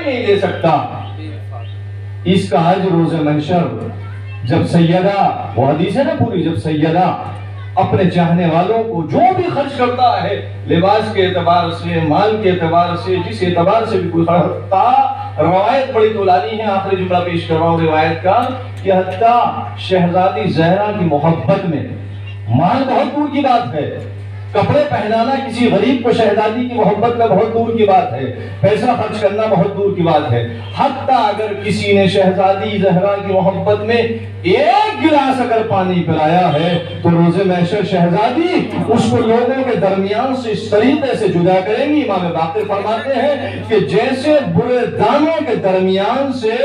نہیں دے سکتا۔ اس کا اجر روز محشر جب سیدہ، وہ حدیث ہے نا پوری، جب سیدہ اپنے چاہنے والوں کو جو بھی خرچ کرتا ہے، لباس کے اعتبار سے، مال کے اعتبار سے، جس اعتبار سے بھی کوئی خرچ کرتا، روایت بڑی طولانی ہے، آخری جملہ پیش کر رہا ہوں روایت کا، کہ حتیٰ شہزادی زہرا کی محبت میں، مال بہت دور کی بات ہے، کپڑے پہنانا کسی غریب کو شہزادی کی محبت میں بہت دور کی بات ہے، پیسہ خرچ کرنا بہت دور کی بات ہے، حتیٰ اگر کسی نے شہزادی زہرا کی محبت میں ایک گلاس اگر پانی پلایا ہے تو روز محشر شہزادی اس کو لوگوں کے درمیان سے اس طریقے سے جدا کریں گی، امام باقر فرماتے ہیں کہ جیسے برے دانوں کے درمیان سے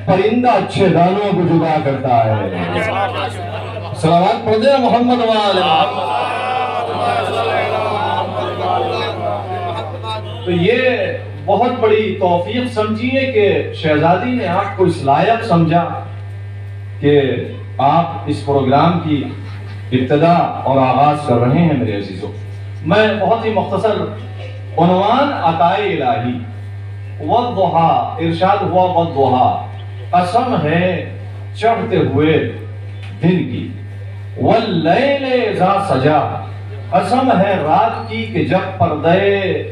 پرندہ اچھے دانوں کو جدا کرتا ہے۔ صلوات پڑھ دیں محمد وآلہ۔ تو یہ بہت بڑی توفیق سمجھیے کہ شہزادی نے آپ کو اس لائق سمجھا کہ آپ اس پروگرام کی ابتدا اور آغاز کر رہے ہیں میرے عزیزوں۔ میں بہت ہی مختصر عنوان عطائے الہی، والضحیٰ، ارشاد ہوا والضحیٰ، قسم ہے چڑھتے ہوئے دن کی، واللیل اذا سجا، قسم ہے رات کی کہ جب پردے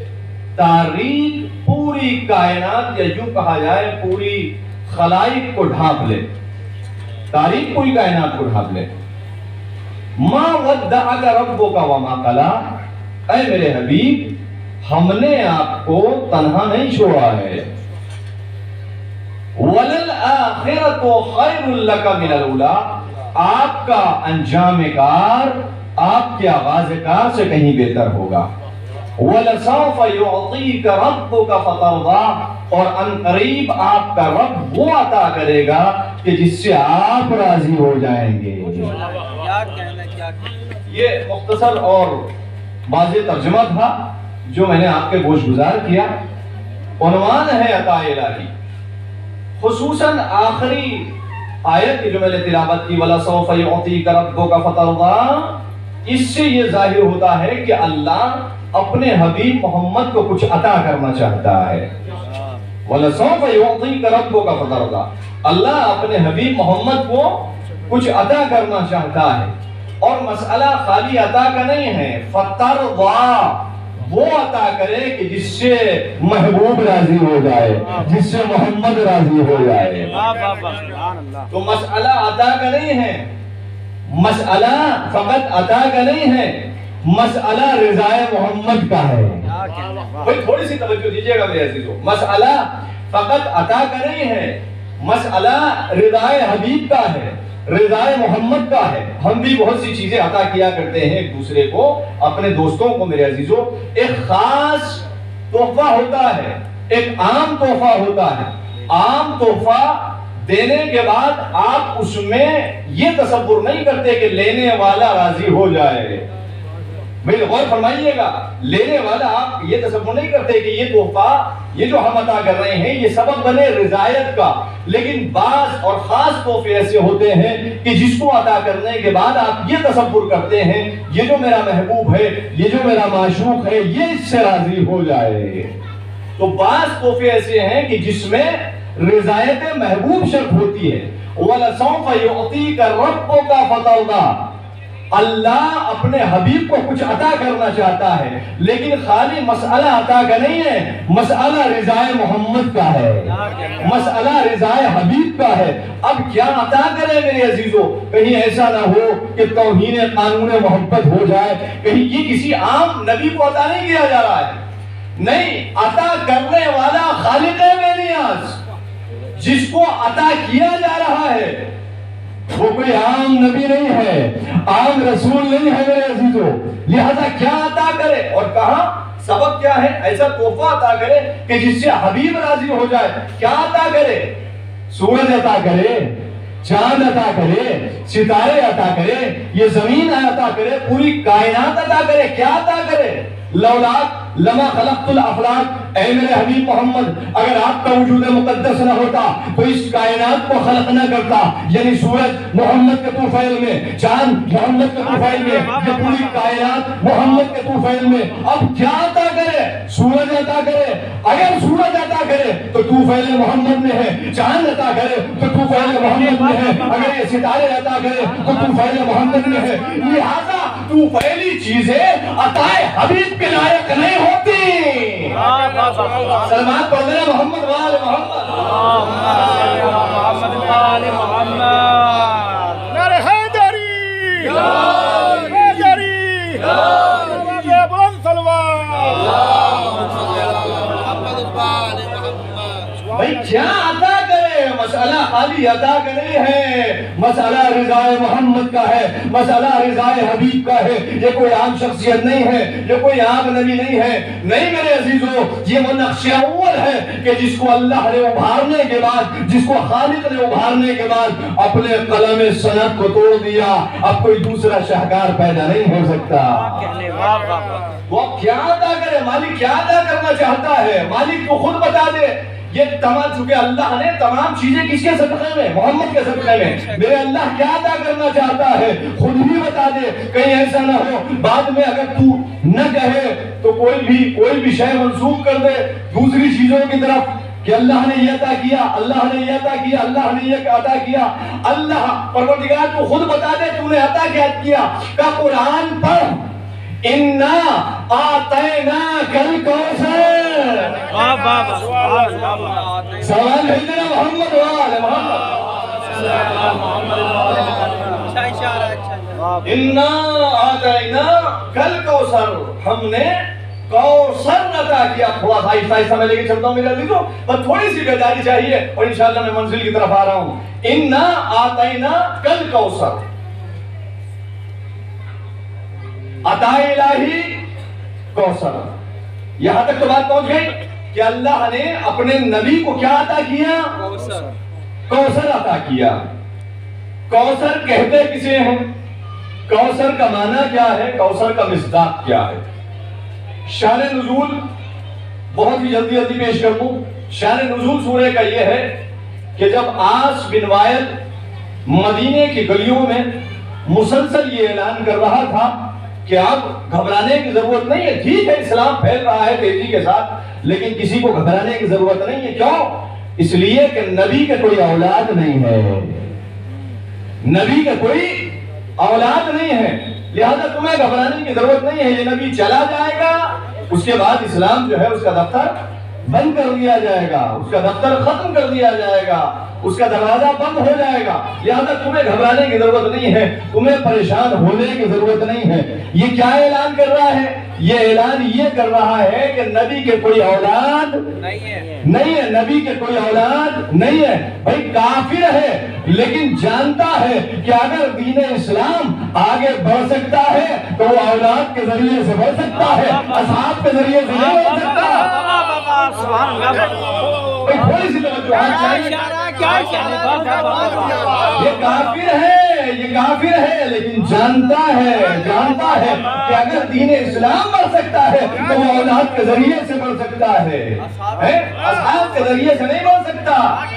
تاریک پوری کائنات یا یوں کہا جائے پوری خلائق کو ڈھانپ لے، تاریک پوری کائنات کو ڈھانپ لے۔ ما ودعک ربک وما قلی، اے میرے حبیب ہم نے آپ کو تنہا نہیں چھوڑا ہے، وللآخرۃ خیر لک من الاولی، آپ کا انجام کار آپ کے آغاز کار سے کہیں بہتر ہوگا، وَلَسَوْفَ يُعْطِيكَ رَبُّكَ فَتَرْضَىٰ، اور ان قریب آپ کا رب وہ عطا کرے گا کہ جس سے آپ راضی ہو جائیں گے۔ یہ مختصر اور واضح ترجمہ تھا جو میں نے آپ کے گوش گزار کیا۔ عنوان ہے عطائے الہی، خصوصاً آخری آیت کی جو میں نے تلاوت کی، وَلَسَوْفَ يُعْطِيكَ رَبُّكَ فَتَرْضَىٰ، اس سے یہ ظاہر ہوتا ہے کہ اللہ اپنے حبیب محمد کو کچھ عطا کرنا چاہتا ہے۔ وَلَسَوْفَ يُعْطِيكَ رَبُّكَ فَتَرْضَىٰ، اللہ اپنے حبیب محمد کو کچھ عطا کرنا چاہتا ہے، اور مسئلہ خالی عطا کا نہیں ہے، فَتَرْضَىٰ، وہ عطا کرے کہ جس سے محبوب راضی ہو جائے، جس سے محمد راضی ہو جائے۔ تو مسئلہ عطا کا نہیں ہے، مسئلہ فقط عطا کا نہیں ہے، مسئلہ رضائے محمد کا ہے۔ تھوڑی سی توجہ دیجئے گا میرے عزیزو، مسئلہ فقط عطا کا نہیں ہے، مسئلہ رضائے حبیب کا ہے، رضائے محمد کا ہے۔ ہم بھی بہت سی چیزیں عطا کیا کرتے ہیں ایک دوسرے کو، اپنے دوستوں کو میرے عزیزو۔ ایک خاص تحفہ ہوتا ہے، ایک عام تحفہ ہوتا ہے۔ عام تحفہ دینے کے بعد آپ اس میں یہ تصور نہیں کرتے کہ لینے والا راضی ہو جائے۔ بھئی غور فرمائیے گا، لینے والا آپ یہ تصور نہیں کرتے کہ یہ تحفہ، یہ جو ہم عطا کر رہے ہیں یہ سبب بنے رضایت کا، لیکن بعض اور خاص تحفے ایسے ہوتے ہیں کہ جس کو عطا کرنے کے بعد آپ یہ تصور کرتے ہیں یہ جو میرا محبوب ہے، یہ جو میرا معشوق ہے، یہ اس سے راضی ہو جائے۔ تو بعض تحفے ایسے ہیں کہ جس میں رضایت محبوب شرط ہوتی ہے۔ وَلَسَوْفَ يُعْطِيكَ رَبُّكَ فَتَرْضَىٰ، اللہ اپنے حبیب کو کچھ عطا کرنا چاہتا ہے، لیکن خالی مسئلہ عطا کا نہیں ہے، مسئلہ رضائے محمد کا ہے، مسئلہ رضائے حبیب کا ہے۔ اب کیا عطا کرے میرے عزیزو؟ کہیں ایسا نہ ہو کہ توہین قانون محبت ہو جائے، کہیں یہ کسی عام نبی کو عطا نہیں کیا جا رہا ہے، نہیں، عطا کرنے والا خالق بے نیاز، جس کو عطا کیا جا رہا ہے وہ کوئی عام نبی نہیں ہے، عام رسول نہیں ہے میرے عزیزو۔ لہذا کیا عطا کرے اور کہاں؟ سبب کیا ہے؟ ایسا تحفہ عطا کرے کہ جس سے حبیب راضی ہو جائے۔ کیا عطا کرے؟ سورج عطا کرے، چاند عطا کرے، ستارے عطا کرے، یہ زمین عطا کرے، پوری کائنات عطا کرے۔ کیا عطا کرے؟ لولاک لما خلقت الافلاک، اے میرے حبیب محمد اگر آپ کا وجود مقدس نہ ہوتا تو اس کائنات کو خلق نہ کرتا. یعنی سورج محمد کے طوفیل میں، چاند محمد کے طوفیل میں، یہ پوری کائنات محمد کے طوفیل میں. اب کیا عطا کرے؟ سورج عطا کرے. اگر سورج عطا کرے تو طوفیل محمد میں ہے، چاند عطا کرے تو طوفیل محمد میں ہے، اگر یہ ستارے عطا کرے تو طوفیل محمد میں ہے. لہذا طوفیلی چیزیں عطائے حبیب کے لائق نہیں ہوتی. سلمان پڑھ دینا محمد وآل محمد. محمد وآل محمد. نعرہ حیدری، حیدری، دروازے بلند سلوات. بھئی کیا عطا کرے؟ مسئلہ خالی عطا کا نہیں ہے، مسئلہ رضا محمد کا ہے، مسئلہ رضا حبیب کا ہے. یہ کوئی عام شخصیت نہیں ہے، یہ کوئی عام نبی نہیں ہے. نہیں میرے عزیزو، یہ وہ نقش اول ہے کہ جس کو اللہ نے ابھارنے کے بعد، جس کو خالق نے ابھارنے کے بعد اپنے قلم سند کو توڑ دیا. اب کوئی دوسرا شاہکار پیدا نہیں ہو سکتا. وہ کیا عطا کرے؟ مالک کیا عطا کرنا چاہتا ہے؟ مالک تو خود بتا دے. یہ تمام، چونکہ اللہ نے تمام چیزیں کس کے صدقے میں؟ محمد کے صدقے میں. میرے اللہ کیا عطا کرنا چاہتا ہے خود ہی بتا دے. کہیں ایسا نہ ہو بعد میں اگر تو نہ کہے تو کوئی بھی شے منسوخ کر دے دوسری چیزوں کی طرف کہ اللہ نے یہ عطا کیا، اللہ نے یہ عطا کیا، اللہ نے یہ عطا کیا. اللہ پروردگار تو خود بتا دے تو نے عطا کیا کیا. کا قرآن پڑھ، اِنَّا آتَيْنَاكَ الْكَوْثَرَ. سوال بھیجنا محمد وآل محمد. اِنَّا آتَيْنَاكَ الْكَوْثَرَ. ہم نے کوثر عطا کیا. تھوڑا سا آہستہ آہستہ میں لے کے چلتا ہوں میرے عزیزو، پر تھوڑی سی بیداری چاہیے اور انشاءاللہ میں منزل کی طرف آ رہا ہوں. اِنَّا آتَيْنَاكَ الْكَوْثَرَ. عطا الہی کوثر. یہاں تک تو بات پہنچ گئی کہ اللہ نے اپنے نبی کو کیا عطا کیا؟ کوثر عطا کیا. کوثر کہتے کسے ہیں؟ کوثر کا معنی کیا ہے؟ کوثر کا مصداق کیا ہے؟ شان نزول بہت ہی جلدی پیش کر دوں. شان نزول سورہ کا یہ ہے کہ جب عاص بن وائل مدینے کی گلیوں میں مسلسل یہ اعلان کر رہا تھا کہ اب گھبرانے کی ضرورت نہیں ہے. ٹھیک ہے اسلام پھیل رہا ہے تیزی کے ساتھ، لیکن کسی کو گھبرانے کی ضرورت نہیں ہے. کیوں؟ اس لیے کہ نبی کے کوئی اولاد نہیں ہے، نبی کے کوئی اولاد نہیں ہے. لہذا تمہیں گھبرانے کی ضرورت نہیں ہے. یہ نبی چلا جائے گا، اس کے بعد اسلام جو ہے اس کا دفتر بند کر دیا جائے گا، اس کا دفتر ختم کر دیا جائے گا، اس کا دروازہ بند ہو جائے گا. لہذا تمہیں گھبرانے کی ضرورت نہیں ہے، تمہیں پریشان ہونے کی ضرورت نہیں ہے. یہ کیا اعلان کر رہا ہے؟ یہ اعلان یہ کر رہا ہے کہ نبی کے کوئی اولاد نہیں ہے، نبی کے کوئی اولاد نہیں ہے. بھائی کافر ہے لیکن جانتا ہے کہ اگر دین اسلام آگے بڑھ سکتا ہے تو وہ اولاد کے ذریعے سے بڑھ سکتا ہے، اصحاب کے ذریعے سے نہیں بڑھ سکتا. تھوڑی سی توجہ چاہیے. یہ کافر ہے لیکن جانتا ہے کہ اگر دین اسلام بڑھ سکتا ہے تو وہ اولاد کے ذریعے سے بڑھ سکتا ہے، اصحاب کے ذریعے سے نہیں بڑھ سکتا.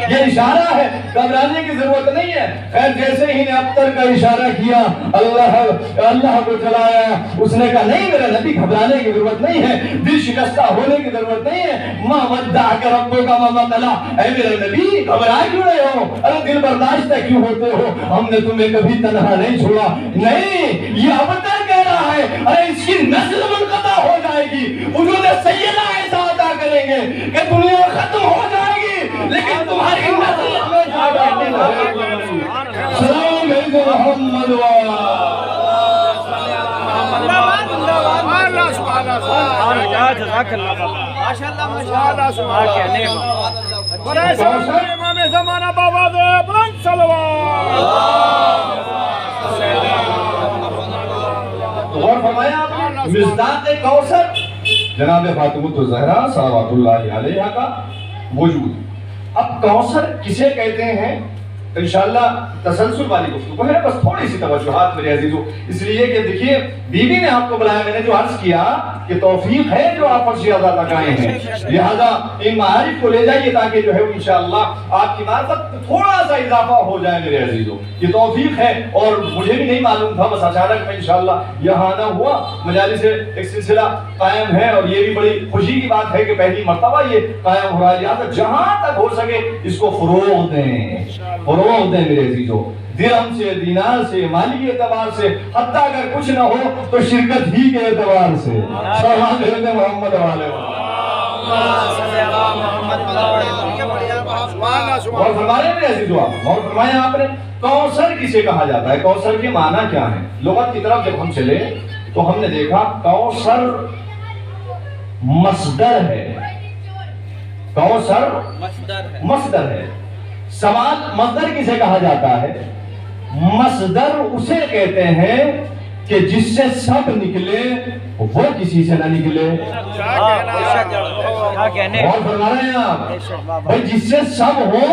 یہ اشارہ ہے، گھبرانے کی ضرورت نہیں ہے. خیر جیسے ہی نے ابتر کا اشارہ کیا، اللہ کو چلایا، اس نے کہا نہیں میرے نبی گھبرانے کی ضرورت نہیں ہے، دل شکستہ ہونے کی ضرورت نہیں ہے. ما ودعک ربک وما قلی. اے میرے نبی گھبرا کیوں رہے ہو؟ ارے دل برداشتہ کیوں ہوتے ہو؟ ہم نے تمہیں کبھی تنہا نہیں چھوڑا. نہیں، یہ ابتر کہہ رہا ہے ارے اس کی نسل منقطع ہو جائے گی. وجود سیدہ ایسا عطا کریں گے کہ دنیا ختم ہو جائے گی لیکن تمہاری نسل ہمیشہ باقی رہے گی. سلام علیکم محمد امام زمانہ بابا دے بلند سلوات. غور فرمایا آپ نے مصداق کوثر جناب فاطمہ الزہرا صلوات اللہ علیہا کا وجود. اب کوثر کسے کہتے ہیں؟ انشاءاللہ تسلسل والی گفتگو ہے، بس تھوڑی سی توجہات میرے عزیزو، اس لیے کہ دیکھیے بیوی نے آپ کو بلایا، میں نے جو عرض کیا کہ توفیق ہے جو آپ فرشی عزا تک آئے ہیں، لہذا ان معارف کو لے جائیے تاکہ جو ہے انشاءاللہ آپ کی معرفت تھوڑا سا اضافہ ہو جائے میرے عزیزو، یہ توفیق ہے، اور مجھے بھی نہیں معلوم تھا، بس اچانک میں انشاءاللہ یہاں آنا ہوا، مجالس سے ایک سلسلہ قائم ہے، اور یہ بھی بڑی خوشی کی بات ہے کہ پہلی مرتبہ یہ قائم ہو رہا ہے، لہذا جہاں تک ہو سکے اس کو فروغ دیں، فروغ دیں میرے عزیزو، درہم سے، دینار سے، مالی اعتبار سے، حتیٰ اگر کچھ نہ ہو تو شرکت ہی کے اعتبار سے، سلام حضرت محمد والے اور فرمانے میرے عزیزو، اور فرمایا آپ نے کوثر کسے کہا جاتا ہے، کوثر کے معنی کیا ہے؟ لغت کی طرف جب ہم چلے تو ہم نے دیکھا کوثر مصدر ہے، کوثر مصدر ہے، سوال مصدر کسے کہا جاتا ہے؟ مصدر اسے کہتے ہیں کہ جس سے سب نکلے وہ کسی سے نہ نکلے، اور فرما رہے ہیں آپ بھائی جس سے سب ہو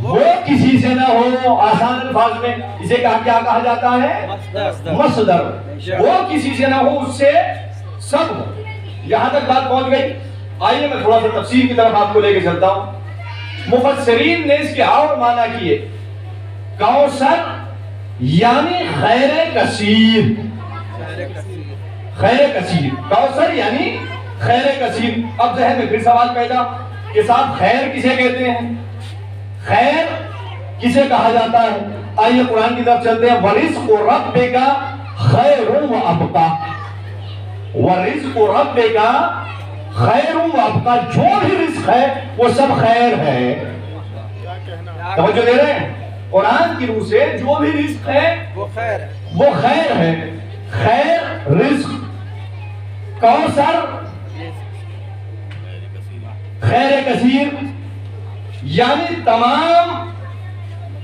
وہ کسی سے نہ ہو، آسان الفاظ میں اسے کیا کہا جاتا ہے؟ مصدر، وہ کسی سے نہ ہو اس سے سب ہو، یہاں تک بات پہنچ گئی۔ آئیے میں تھوڑا سا تفسیر کی طرف آپ کو لے کے چلتا ہوں۔ مفسرین نے اس کے اور معنی کیے، کوثر یعنی خیر کثیر، خیر کثیر، کوثر یعنی خیر کثیر۔ اب ذہن میں پھر سوال پیدا کہ صاحب خیر کسے کہتے ہیں، خیر کسے کہا جاتا ہے؟ آئیے قرآن کی طرف چلتے ہیں۔ وَرِزْقُ رَبِّكَ خَيْرٌ وَأَبْقَىٰ، وَرِزْقُ رَبِّكَ خیر وابقا، جو بھی رزق ہے وہ سب خیر ہے۔ توجہ دے رہے ہیں؟ قرآن کی روح سے جو بھی رزق ہے وہ خیر ہے، خیر رزق، کوثر خیر کثیر، یعنی تمام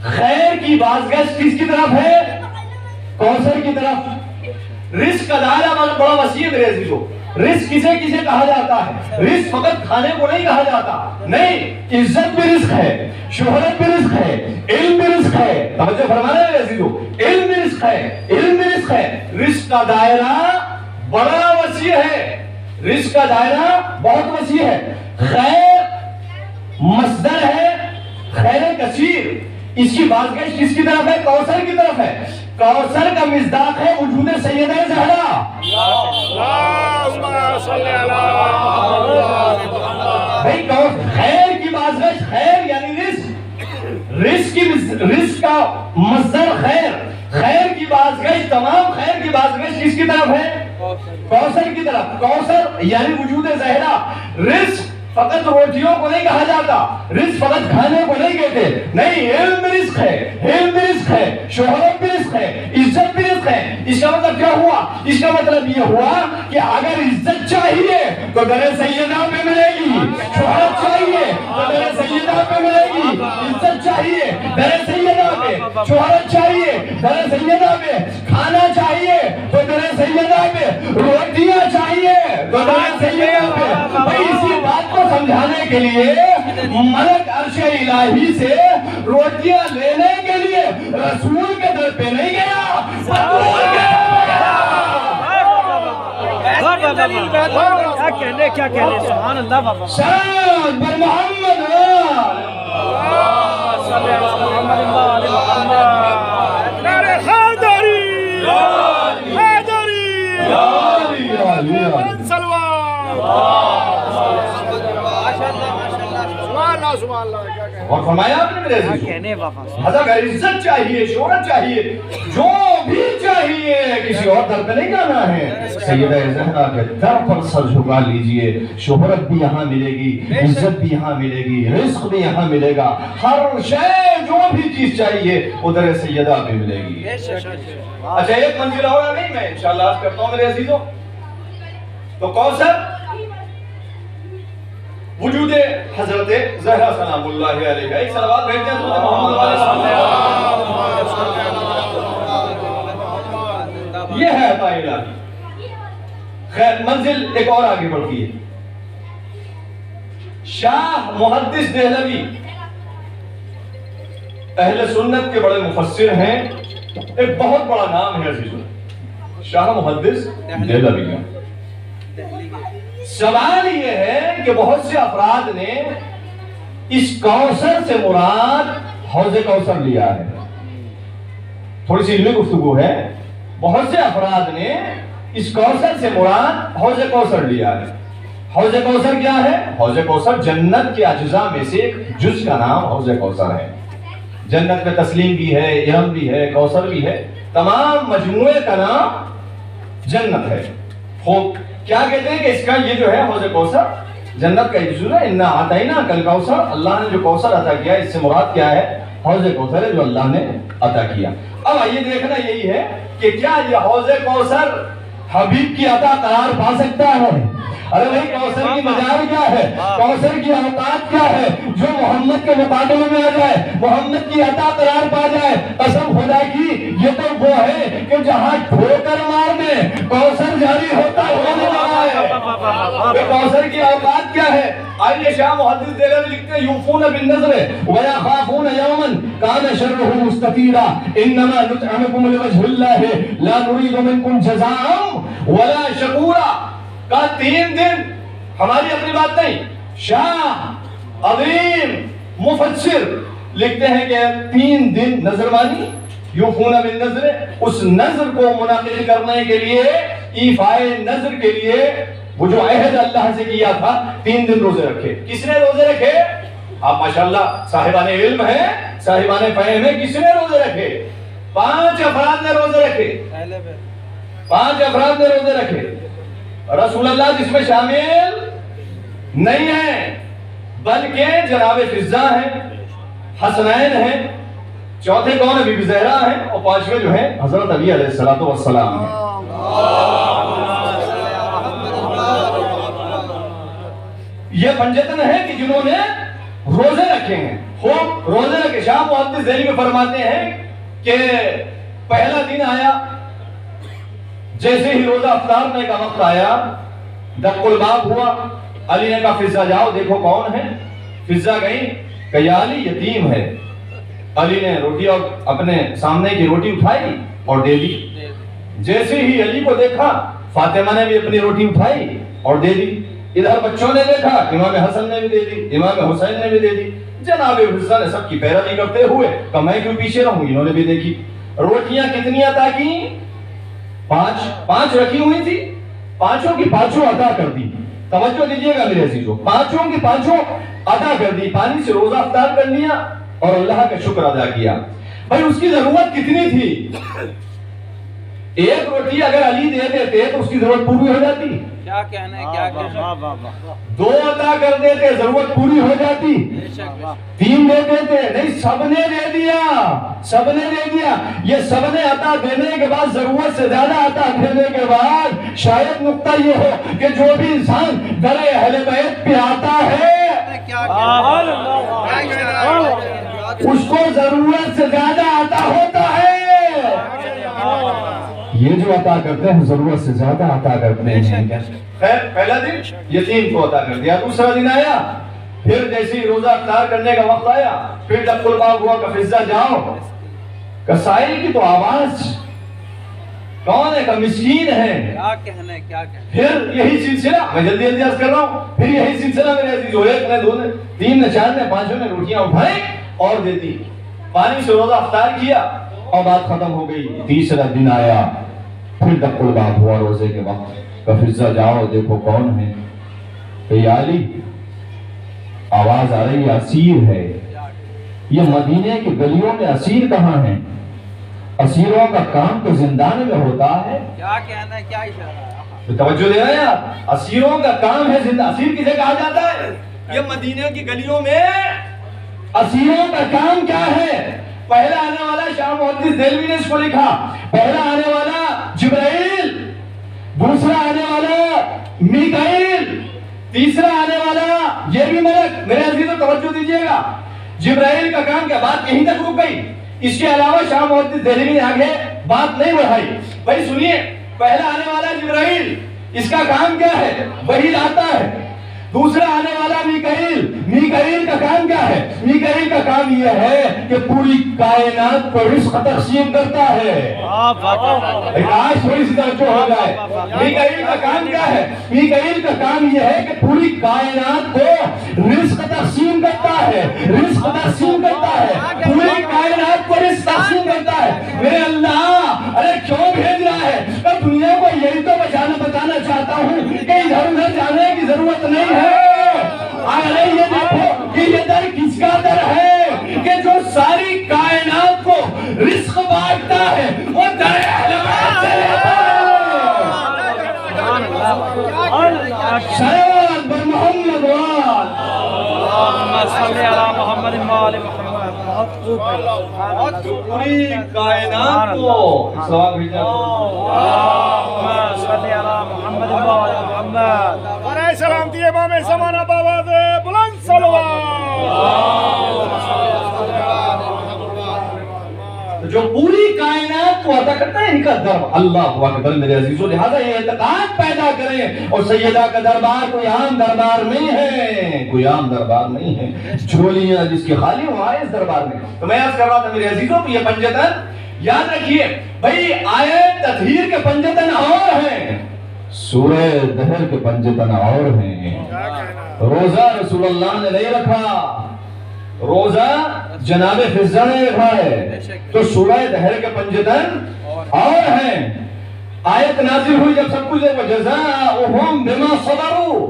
خیر کی بازگشت کس کی طرف ہے؟ کوثر کی طرف۔ رزق کا دائرہ بڑا وسیع ہے میرے عزیزو۔ رزق کسے کسے کہا جاتا ہے؟ رزق فقط کھانے کو نہیں کہا جاتا، نہیں، عزت بھی رزق ہے، شہرت بھی رزق ہے، علم بھی رزق ہے، توجہ فرمانا ہے عزیزو، علم بھی رزق ہے، علم بھی رزق ہے۔ رزق کا دائرہ بڑا وسیع ہے، رزق کا دائرہ بہت وسیع ہے۔ خیر مصدر ہے، خیر کثیر، اس کی بازگشت کس کی طرف ہے؟ کوثر کی طرف ہے۔ کوثر کا مصداق ہے وجود سیدہ زہرا، بھائی خیر کی بازگشت، خیر یعنی رزق کا مصدر خیر، خیر کی بازگشت، تمام خیر کی بازگشت کس کی طرف ہے؟ کوثر کی طرف۔ کوثر یعنی وجود زہرا۔ رزق فقط روٹیوں کو نہیں کہا جاتا، رزق فقط کھانے کو نہیں کہتے، نہیں، علم بھی رزق ہے، علم بھی رزق ہے، شہرت بھی رزق ہے، عزت بھی رزق ہے۔ اس کا مطلب کیا ہوا؟ اس کا مطلب یہ ہوا کہ اگر عزت چاہیے تو در سیدہ پہ ملے گی، شہرت چاہیے تو در سیدہ پہ ملے گی، عزت چاہیے در سیدہ پہ، شہرت چاہیے در سیدہ پہ، کھانا چاہیے تو در سیدہ پہ، روٹیاں چاہیے تو در سیدہ پہ۔ بھائی اسی بات کو سمجھانے کے لیے ملک عرش الہی سے روٹیاں لینے کے لیے رسول کے در پہ نہیں گیا، رسول کے کیا کہنے سبحان اللہ بابا، شان بر محمد نعرہ حیدری، حیدری، سلوان، سبحان اللہ، کیا کہنے۔ اور فرمایا آپ نے میرے عزیزو، کہنے بابا، اگر عزت چاہیے، شہرت چاہیے، جو بھی چاہیے، کسی اور در پہ نہیں جانا ہے، سیدہ زہرا کے در پر سر جھکا لیجئے، شہرت بھی یہاں ملے گی، عزت بھی یہاں ملے گی، رزق بھی یہاں ملے گا، ہر شے جو بھی چیز چاہیے وہ در سیدہ پہ ملے گی۔ اچھا ایک منزل اور نہیں میں انشاءاللہ عرض کرتا ہوں میرے عزیزو، تو کوثر وجود حضرت زہرا سلام اللہ علیہ، ایک صلوات بھیجتے ہیں حضرت محمد علیہ السلام، یہ ہے عطا الہی۔ خیر منزل ایک اور آگے بڑھتی ہے۔ شاہ محدث دہلوی اہل سنت کے بڑے مفسر ہیں، ایک بہت بڑا نام ہے عزیزوں، شاہ محدث دہلوی کا۔ سوال یہ ہے کہ بہت سے افراد نے اس کوثر سے مراد حوض کوثر لیا ہے۔ تھوڑی سی علمی گفتگو ہے، بہت سے افراد نے اس کوثر سے مراد حوض کوثر لیا ہے۔ حوض کوثر کیا ہے؟ حوض کوثر جنت کے اجزاء میں سے ایک جز کا نام حوض کوثر ہے۔ جنت میں تسلیم بھی ہے، ارم بھی ہے، کوثر بھی ہے، تمام مجموعے کا نام جنت ہے۔ خوب کیا کہتے ہیں کہ اس کا یہ جو ہے حوض کوثر جنت کا ایک جزء ہے۔ انا اعطینا کل کوثر، اللہ نے جو کوثر عطا کیا اس سے مراد کیا ہے؟ حوض کوثر ہے جو اللہ نے عطا کیا۔ اب آئیے دیکھنا یہی ہے کہ کیا یہ حوض کوثر حبیب کی عطا قرار پا سکتا ہے؟ ارے بھائی کوثر کی مجال کیا ہے؟ کوثر کی اوقات کیا ہے جو محمد کے مقابلے میں آ جائے، محمد کی عطا قرار پا جائے؟ قسم خدا کی یہ تو وہ ہے کہ جہاں ٹھوکر مار دے کوثر جاری ہوتا ہونے لگا ہے۔ کوثر کی اوقات کیا ہے؟ آئیے شاہ محدث دہلوی لکھتے ہیں یوفون بالنذر ویخافون یوما کان شرہ مستطیرا انما نطعمکم لوجہ اللہ لا نرید منکم جزاء ولا شکورا۔ کہا 3 دن ہماری اپنی بات نہیں، شاہ عظیم مفسر لکھتے ہیں کہ 3 دن نظر مانی، یوفون بالنذر، اس نظر کو منعقد کرنے کے لیے، ایفائے نظر کے لیے وہ جو عہد اللہ سے کیا تھا 3 دن روزے رکھے۔ کس نے روزے رکھے؟ آپ ماشاءاللہ صاحبان علم ہیں، صاحبان فہم ہیں، کس نے روزے رکھے؟ 5 افراد نے روزے رکھے، 5 افراد نے روزے رکھے۔ رسول اللہ جس میں شامل نہیں ہیں، بلکہ جناب فضہ ہیں، حسنین ہیں، چوتھے کون ہے؟ بی بی زہرا ہیں، اور 5ویں جو ہیں حضرت علی علیہ السلام ہیں۔ یہ پنجتن ہے کہ جنہوں نے روزے رکھے ہیں، خوب روزے رکھے۔ شاہ محدث دہلوی میں فرماتے ہیں کہ پہلا دن آیا، جیسے ہی روزہ افطارنے کا وقت آیا، دق الباب ہوا، علی نے کہا فضہ جاؤ دیکھو کون ہے۔ فضہ گئی کہ یا علی یتیم ہے۔ علی نے روٹی اور اپنے سامنے کی روٹی اٹھائی اور دے دی۔ جیسے ہی علی کو دیکھا، فاطمہ نے بھی اپنی روٹی اٹھائی اور دے دی۔ ادھر بچوں نے دیکھا، امام حسن نے بھی دے دی، امام حسین نے بھی دے دی۔ جناب فضہ نے سب کی پیروی کرتے ہوئے کہا میں کیوں پیچھے رہوں، انہوں نے بھی دیکھی۔ روٹیاں کتنی عطا کی؟ 5 رکھی ہوئی تھی، 5 کی 5 عطا کر دی۔ توجہ دیجیے گا میرے عزیزو، 5 کی 5 عطا کر دی، پانی سے روزہ افطار کر لیا اور اللہ کا شکر ادا کیا۔ بھائی اس کی ضرورت کتنی تھی؟ ایک روٹی اگر علی دے دیتے تو اس کی ضرورت پوری ہو جاتی، کیا کہنا ہے، کیا کہنا ہے۔ 2 عطا کر دیتے ضرورت پوری ہو جاتی، 3 دے دیتے، نہیں سب نے دے دیا، سب نے دے دیا۔ یہ سب نے عطا دینے کے بعد، ضرورت سے زیادہ عطا دینے کے بعد شاید نقطہ یہ ہو کہ جو بھی انسان در اہل بیت پہ آتا ہے اس کو ضرورت سے زیادہ عطا ہوتا ہے۔ یہ جو عطا کرتے ہیں ضرورت سے زیادہ عطا کرتے ہیں۔ خیر پہلا دن یتیم کو عطا کر دیا۔ دوسرا دن آیا، پھر جیسے ہی روزہ افطار کرنے کا وقت آیا، پھر دق الباب ہوا کہ فضہ جاؤ، کہ سائل کی تو آواز کون ہے؟ کہ مسکین ہے۔ کیا کہنا ہے، کیا کہنا ہے۔ پھر یہی سلسلہ، میں جلدی جلدی عرض کر رہا ہوں، پھر یہی سلسلہ میرے عزیز، 1 نے 2 نے 3 نے 4 نے 5 نے روٹیاں اٹھائی اور دے دی، پانی سے روزہ افطار کیا اور بات ختم ہو گئی۔ تیسرا دن آیا، پھر دق الباب ہوا روزے کے وقت، کہ فضہ جاؤ دیکھو کون ہے۔ کہ یا علی آواز آ رہی ہے اسیر ہے۔ یہ مدینے کی گلیوں میں اسیر کہاں ہیں؟ اسیروں کا کام تو زندان میں ہوتا ہے۔ کیا کہنا ہے، کیا اشارہ ہے۔ توجہ دے رہے ہیں، اسیروں کا کام ہے زندان۔ اسیر کسے کہا جاتا ہے؟ یہ مدینے کی گلیوں میں اسیروں کا کام کیا ہے؟ پہلا آنے والا شاہ محدث دہلوی نے اس کو لکھا، پہلا آنے والا جبرائیل، دوسرا آنے والا میکائیل، تیسرا آنے والا یہ بھی ملک۔ میرے عزیزو توجہ دیجیے گا، جبرائیل کا کام کیا؟ بات یہیں تک رک گئی، اس کے علاوہ شاہ محدث دہلوی نے آگے بات نہیں بڑھائی۔ بھائی سنیے، پہلا آنے والا جبرائیل، اس کا کام کیا ہے؟ وحی لاتا ہے۔ دوسرا آنے والا میکائیل، میکائیل کا کام کام کیا ہے؟ میکائیل کا کام یہ ہے کہ پوری کائنات کو رزق تقسیم کرتا ہے۔ آج تھوڑی سی توجہ ہو جائے، میکائیل کا کام کیا ہے؟ میکائیل کا کام یہ ہے کہ پوری کائنات کو رزق تقسیم کرتا ہے، رزق تقسیم کرتا ہے، پوری کائنات کو رزق تقسیم کرتا ہے۔ میرے اللہ ارے کیوں بھیج رہا ہے؟ میں دنیا کو یہی تو بتانا چاہتا ہوں کہ ادھر ادھر جانے کی ضرورت نہیں ہے۔ ارے یہ دیکھو کہ یہ در کس کا در ہے کہ جو ساری کائنات کو رزق بانٹتا ہے، وہ در اہل بیت سے لیتا ہے۔ شیعان بن محمد وال اللهم صل على محمد وآل محمد۔ پوری کائنات کو ثواب بھیجا۔ اللهم صل على محمد وآل محمد۔ برائے سلامتی امام زمانہ بآواز بلند جو پوری کائنات کو عطا کرتا ہے، ان کا در اللہ اکبر میرے عزیزو۔ لہذا یہ اعتقاد پیدا کریں، اور سیدہ کا دربار کوئی عام دربار نہیں ہے، کوئی عام دربار نہیں ہے، جھولیاں جس کی خالی وہ آئے اس دربار میں۔ تو میں عرض کر رہا تھا میرے عزیزو کہ یہ پنجتن یاد رکھیے بھئی، آیت تطہیر کے پنجتن اور ہیں، سورہ دہر کے پنجتن اور ہیں۔ روزہ رسول اللہ نے نہیں رکھا، روزہ جناب فضہ نے رکھا ہے، تو سورہ دہر کے پنجتن اور ہیں۔ آیت نازل ہوئی جب سب کچھ وَجَزَاؤُهُمْ بِمَا صَبَرُوا،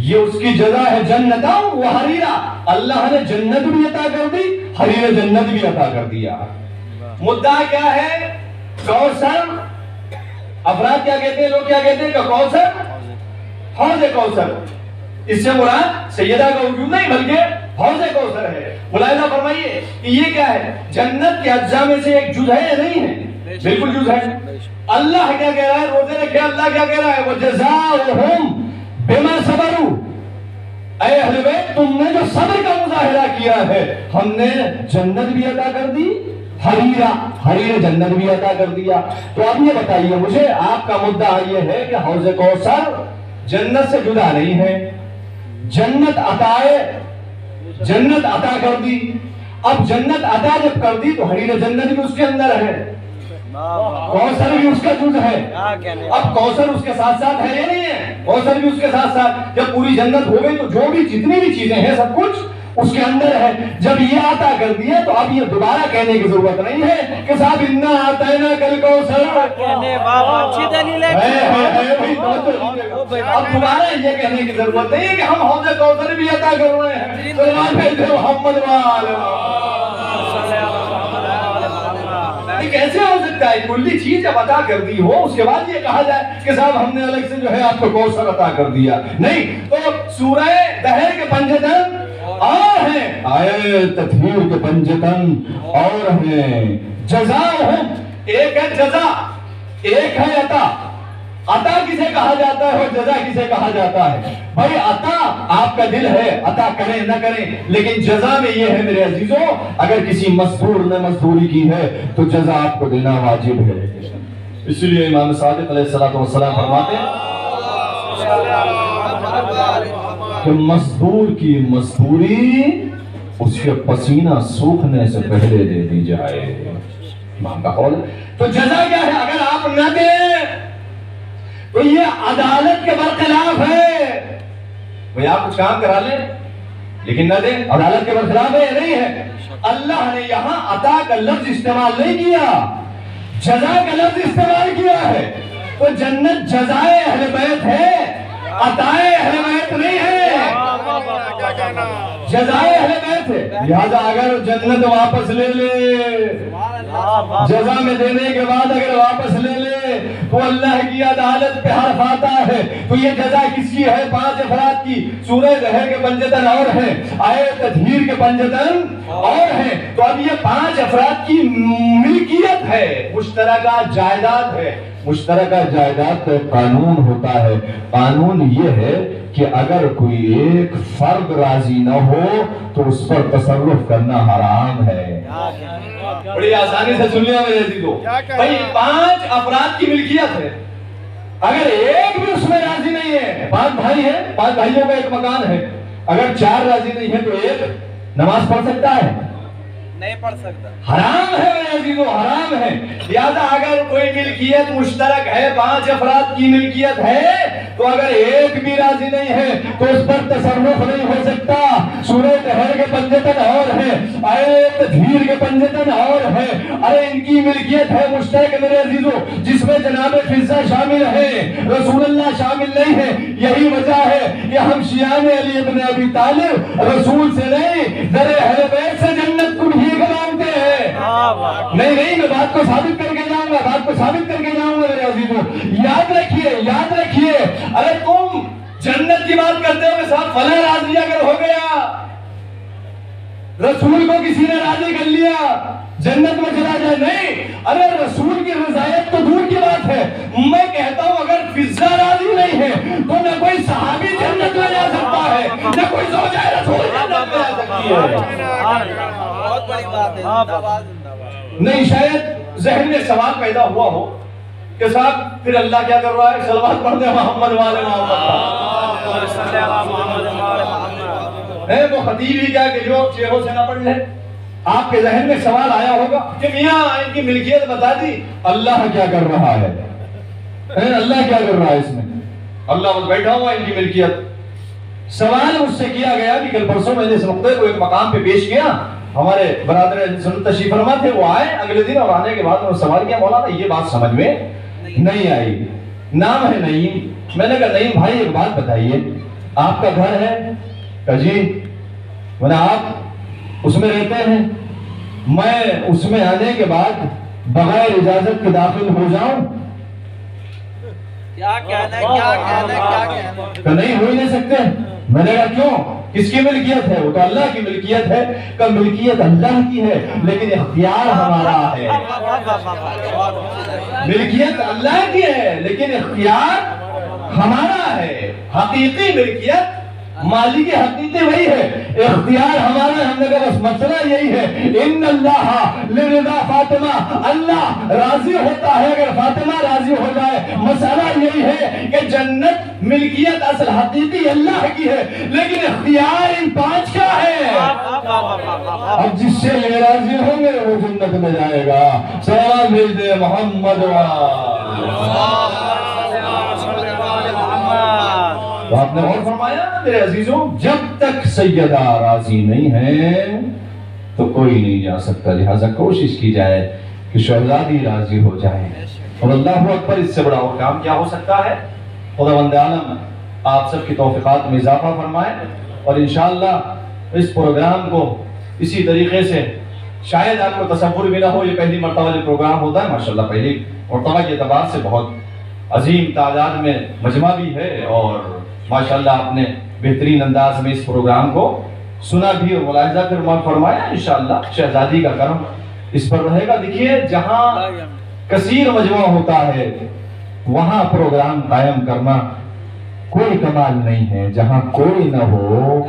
یہ اس کی جزا ہے جنتاں وحریرہ، اللہ نے جنت بھی عطا کر دی، حریر جنت بھی عطا کر دیا۔ مدعا کیا ہے؟ کوثر۔ افراد کیا کہتے ہیں، لوگ کیا کہتے ہیں کہ کوثر، حوض کوثر، اس سے مراد سیدہ کا وجود نہیں بلکہ حوض کوثر ہے۔ ملاحظہ فرمائیے کہ یہ کیا ہے؟ جنت کے اجزاء میں سے ایک جز ہے یا نہیں ہے؟ بالکل جز ہے۔ اللہ کیا کہہ رہا ہے؟ روزے رکھے اللہ کیا کہہ رہا ہے؟ وَجَزَاؤُهُمْ بِمَا صَبَرُوا، اے اہل بیت تم نے جو صبر کا مظاہرہ کیا ہے، ہم نے جنت بھی عطا کر دی، حریر جنت بھی عطا کر دیا۔ تو اب یہ بتائیے مجھے، آپ کا مدعا یہ ہے کہ حوض کوثر جنت سے جدا نہیں ہے، جنت عطا کر دی۔ اب جنت عطا جب کر دی تو حریر جنت بھی اس کے اندر ہے، کوثر بھی اس کا جز ہے۔ اب کوثر اس کے ساتھ ساتھ ہے یا نہیں ہے؟ کوثر بھی اس کے ساتھ ساتھ، جب پوری جنت ہو گئی تو جو بھی جتنی بھی چیزیں ہیں سب کچھ اس کے اندر ہے۔ جب یہ عطا کر دیا تو اب یہ دوبارہ کہنے کی ضرورت نہیں ہے کہ صاحب انا اعطیناک الکوثر، کہنے بابا اچھی دلیل ہے۔ اب دوبارہ یہ کہنے کی ضرورت نہیں ہے کہ ہم حوض کوثر بھی عطا کر رہے ہیں۔ سلمان بھیجے محمد وآل کیسے ہو سکتا ہے؟ کلی چیز جب عطا کر دی ہو اس کے بعد یہ کہا جائے کہ صاحب ہم نے الگ سے جو ہے آپ کو کوثر عطا کر دیا؟ نہیں۔ تو سورہ دہر کے پنجتن اور ہیں، آیت تطہیر کے پنجتن اور ہیں۔ جزاؤہم، ایک ہے جزا، ایک ہے عطا۔ عطا کسے کہا جاتا ہے اور جزا کسے کہا جاتا ہے؟ بھائی عطا آپ کا دل ہے، عطا کریں نہ کریں، لیکن جزا میں یہ ہے میرے عزیزوں، اگر کسی مزدور نے مزدوری کی ہے تو جزا آپ کو دینا واجب ہے۔ اس لیے امام صادق علیہ السلام فرماتے ہیں کہ مزدور کی مزدوری اس کے پسینہ سوکھنے سے پہلے دے دی جائے، امام کا قول ہے۔ تو جزا کیا ہے؟ اگر آپ نہ دیں تو یہ عدالت کے برخلاف ہے۔ بھئی آپ کچھ کام کرا لیں لیکن نہ دیں، عدالت کے برخلاف ہے یا نہیں ہے؟ اللہ نے یہاں عطا کا لفظ استعمال نہیں کیا، جزا کا لفظ استعمال کیا ہے۔ تو جنت جزائے اہل بیت ہے، عطائے اہل بیت نہیں ہے، جزائے اہل بیت ہے۔ لہذا اگر جنت واپس لے لے، جزا میں دینے کے بعد اگر واپس لے لے تو اللہ کی عدالت پہ حرف آتا ہے۔ تو یہ جزا کس کی ہے؟ 5 افراد کی۔ سورہ دہر کے پنجتن اور ہیں، آیت تطہیر کے پنجتن اور ہیں۔ تو اب یہ 5 افراد کی ملکیت ہے، مشترکہ جائیداد ہے۔ مشترکہ جائیداد کا قانون ہوتا ہے، قانون یہ ہے کہ اگر کوئی ایک فرد راضی نہ ہو تو اس پر تصرف کرنا حرام ہے۔ بڑی آسانی سے سن لیا میرے عزیزو، بھئی 5 افراد کی ملکیت ہے، اگر ایک بھی اس میں راضی نہیں ہے، 5 بھائی ہیں، 5 بھائیوں کا ایک مکان ہے، اگر 4 راضی نہیں ہے تو ایک نماز پڑھ سکتا ہے؟ نہیں پڑھ سکتا. حرام ہے میرے عزیزو، حرام ہے. لہذا اگر کوئی ملکیت مشترک ہے، 5 افراد کی ملکیت ہے، تو اگر ایک بھی راضی نہیں ہے تو اس پر تصرف نہیں ہو سکتا. سورہ طحر کے پنجتن اور ہے، آیت تطہیر کے پنجتن اور ہے. ارے ان کی ملکیت ہے مشترک میرے عزیزو، جس میں جناب فضہ شامل ہے، رسول اللہ شامل نہیں ہے. یہی وجہ ہے کہ ہم شیعان علی ابن ابی طالب رسول سے نہیں، ذرے اہل بیت سے جنت کو بھی مانگتے ہیں. نہیں میں بات کو ثابت کر کے جاؤں گا، میرے عزیزو. یاد رکھیے ارے تم جنت کی بات کرتے ہو صاحب، فلاں راضی اگر ہو گیا، رسول کو کسی نے راضی کر لیا، جنت میں چلا جائے. نہیں، ارے رسول کی رضایت تو دور کی بات ہے. میں کہتا ہوں اگر فضہ راضی نہیں ہے تو نہ کوئی صحابی جنت میں جا سکتا ہے، نہ کوئی زوجہ رسول جنت میں جا سکتی ہے. بہت بڑی بات ہے. زندہ باد. نہیں، شاید ذہن میں سوال پیدا ہوا ہو کہ صاحب پھر اللہ کیا کر رہا ہے؟ صلوات پڑھتے ہیں محمد والے محمد صلی اللہ محمد والے محمد. ہے وہ خطیب ہی کیا کہ جو چہروں سے نہ پڑھ لے. آپ کے ذہن میں سوال آیا ہوگا کہ میاں ان کی ملکیت بتا دی، اللہ کیا کر رہا ہے؟ اللہ کیا کر رہا ہے اس میں؟ اللہ بس بیٹھا ہوا ان کی ملکیت. سوال مجھ سے کیا گیا کہ کل پرسوں میں نے اس نقطے کو ایک مقام پہ پیش کیا. ہمارے برادر سنت تشریف فرما تھے، وہ آئے اگلے دن، اور آنے کے بعد انہوں نے سوال کیا، مولانا یہ بات سمجھ میں نہیں آئی. نام ہے نعیم. میں نے کہا نعیم بھائی ایک بات بتائیے، آپ کا گھر ہے؟ کہا جی. میں نے آپ اس میں رہتے ہیں، میں اس میں آنے کے بعد بغیر اجازت کے داخل ہو جاؤں؟ کیا کہنا ہے؟ کہ نہیں ہو ہی نہیں سکتے. میں نے کہا کیوں؟ کس کی ملکیت ہے؟ وہ تو اللہ کی ملکیت ہے. کہ ملکیت اللہ کی ہے لیکن اختیار ہمارا ہے. ملکیت اللہ کی ہے لیکن اختیار ہمارا ہے. حقیقی ملکیت مالک حقیقی وہی ہے، اختیار ہمارا ہے. ہم نے کہا بس مسئلہ یہی ہے، ان اللہ لرضا فاطمہ، اللہ راضی ہوتا ہے اگر فاطمہ راضی ہو جائے. مسئلہ یہی ہے کہ جنت ملکیت اصل حقیقی اللہ کی ہے لیکن اختیار ان 5 کا ہے. اب جس سے یہ راضی ہوں گے وہ جنت میں جائے گا. سلام بھیج دے محمد. تو آپ نے اور فرمایا میرے عزیزوں، جب تک سیدہ راضی نہیں ہے تو کوئی نہیں جا سکتا. لہذا کوشش کی جائے کہ شہزادی راضی ہو جائے. اور اللہ اکبر، اس سے بڑا اور کام کیا ہو سکتا ہے؟ خداوند عالم آپ سب کی توفیقات میں اضافہ فرمائے، اور انشاءاللہ اس پروگرام کو اسی طریقے سے، شاید آپ کو تصور بھی نہ ہو یہ پہلی مرتبہ جو پروگرام ہوتا ہے، ماشاءاللہ پہلی مرتبہ کے اعتبار سے بہت عظیم تعداد میں مجمع بھی ہے، اور ماشاءاللہ آپ نے بہترین انداز میں اس پروگرام کو سنا بھی اور ملاحظہ فرمایا. انشاءاللہ شہزادی کا کرم اس پر رہے گا. دیکھیے جہاں کثیر مجمع ہوتا ہے وہاں پروگرام قائم کرنا کوئی کمال نہیں ہے. جہاں کوئی نہ ہو،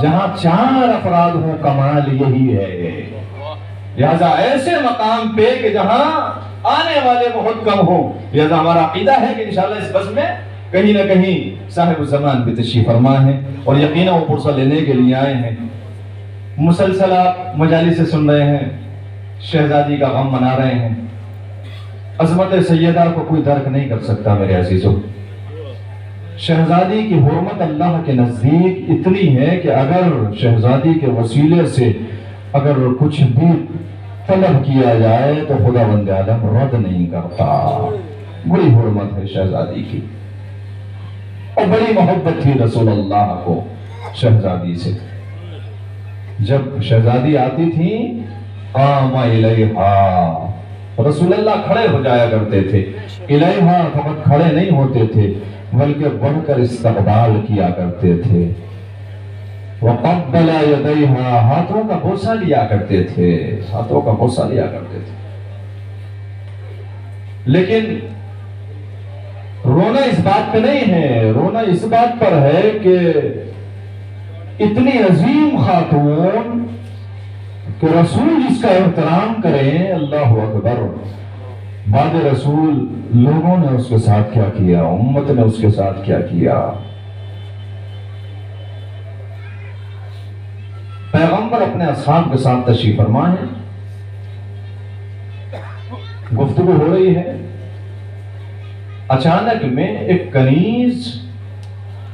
جہاں 4 افراد ہوں، کمال یہی ہے. لہذا ایسے مقام پہ کہ جہاں آنے والے بہت کم ہوں. لہذا ہمارا عقیدہ ہے کہ انشاءاللہ اس بس میں کہیں نہ کہیں صاحب الزمان بھی تشریف فرما ہے، اور یقیناً وہ پرسہ لینے کے لیے آئے ہیں. مسلسل آپ مجالس سے سن رہے ہیں، شہزادی کا غم منا رہے ہیں. عظمت سیدہ کو کوئی درک نہیں کر سکتا میرے عزیزوں. شہزادی کی حرمت اللہ کے نزدیک اتنی ہے کہ اگر شہزادی کے وسیلے سے اگر کچھ بھی طلب کیا جائے تو خداوند عالم رد نہیں کرتا. بڑی حرمت ہے شہزادی کی، اور بڑی محبت تھی رسول اللہ کو شہزادی سے. جب شہزادی آتی تھی قام الیہا، رسول اللہ کھڑے ہو جایا کرتے تھے. الیہا فقط کھڑے نہیں ہوتے تھے بلکہ بڑھ کر استقبال کیا کرتے تھے. وقبل یدیہا، ہاتھوں کا بوسہ لیا کرتے تھے، ہاتھوں کا بوسہ لیا کرتے تھے. لیکن رونا اس بات پہ نہیں ہے، رونا اس بات پر ہے کہ اتنی عظیم خاتون کہ رسول جس کا احترام کریں، اللہ اکبر، بعد رسول لوگوں نے اس کے ساتھ کیا کیا، امت نے اس کے ساتھ کیا کیا. پیغمبر اپنے اصحاب کے ساتھ تشریف فرما ہے، گفتگو ہو رہی ہے، اچانک میں ایک کنیز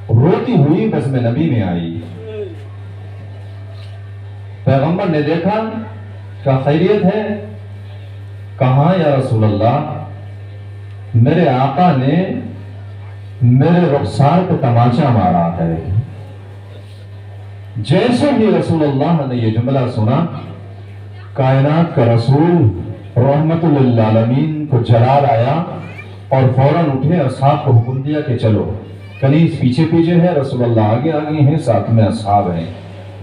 روتی ہوئی بزم نبی میں آئی۔ پیغمبر نے دیکھا، کیا خیریت ہے؟ کہاں یا رسول اللہ، میرے آقا نے میرے رخسار پہ تماچا مارا ہے۔ جیسے ہی رسول اللہ نے یہ جملہ سنا، کائنات کا رسول رحمت للعالمین کو جلال آیا اور فوراً اٹھے، اصحاب کو حکم دیا کہ چلو۔ کنیز پیچھے پیچھے ہے، رسول اللہ آگے آگے ہیں، ساتھ میں اصحاب ہیں۔